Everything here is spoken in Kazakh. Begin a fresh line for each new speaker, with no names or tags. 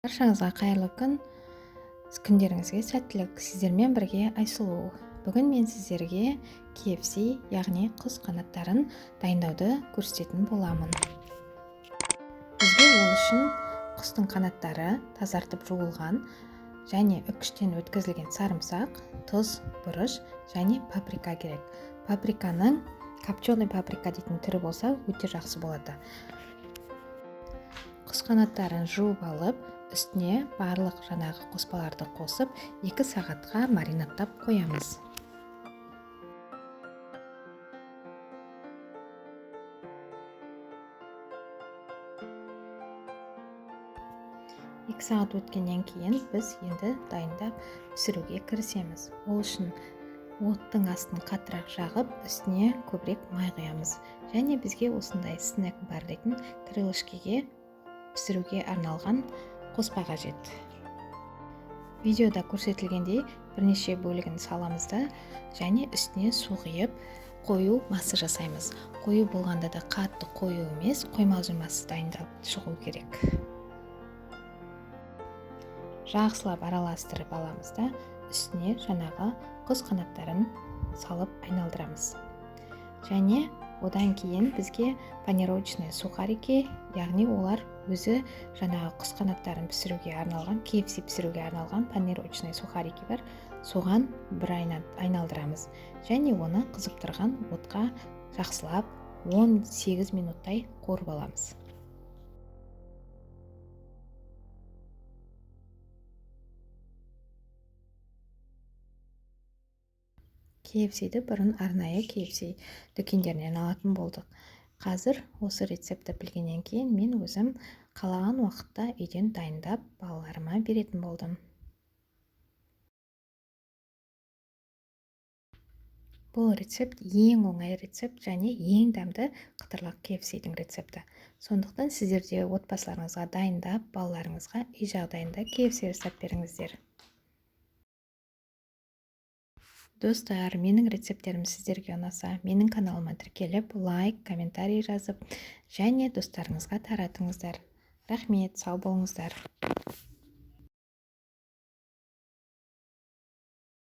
Баршаңызға қайырлы күн, күндеріңізге сәттілік. Сіздермен бірге Айсұлу. Бүгін мен сіздерге KFC, яғни құс қанаттарын дайындауды көрсететін боламын. Бізге ол үшін құстың қанаттары тазартып жуылған және үккіштен өткізілген сарымсақ, тұз, бұрыш және паприка керек. Паприканың копченый паприка дейтін түрі болса өте жақсы болады. Құс қанаттарын жуып алып, үстіне барлық жаңағы қоспаларды қосып 2 сағатқа маринадтап қоямыз. Екі сағат өткеннен кейін біз енді дайындап пісіруге кірісеміз. Ол үшін оттың астын қаттырақ жағып, үстіне көбірек май құямыз. Және бізге осындай снэк бар дейтін крылышкеге пісіруге арналған қоспа қажет. Видеода көрсетілгендей бірнеше бөлігін саламыз да және үстіне су құйып қою масы жасаймыз. Қою болғанда да қатты қою емес, қоймалжымасы дайындалып шығу керек. Жақсылап араластырып аламыз да үстіне жаңағы құс қанаттарын салып айналдырамыз. Және одан кейін бізге панировочный сухарики, яғни олар өзі жаңағы құс қанаттарын пісіруге арналған, KFC пісіруге арналған панировочный сухарики бар. Соған бір айналдырамыз. Және оны қызып тұрған отқа жақсылап 18 минуттай қуырып аламыз. KFC-ді бұрын арнайы KFC дүкендерінен алатын болдық. Қазір осы рецепті білгеннен кейін мен өзім қалаған уақытта үйден дайындап балаларыма беретін болдым. Бұл рецепт ең оңай рецепт және ең дәмді қытырлақ KFC-дің рецепті. Сондықтан сіздер де отбасыларыңызға дайындап, балаларыңызға үй жағдайында KFC жасап беріңіздер. Достар, менің рецепттерім сіздерге ұнаса, менің каналыма тіркеліп, лайк, комментарий жазып, және достарыңызға таратыңыздар. Рахмет, сау болыңыздар.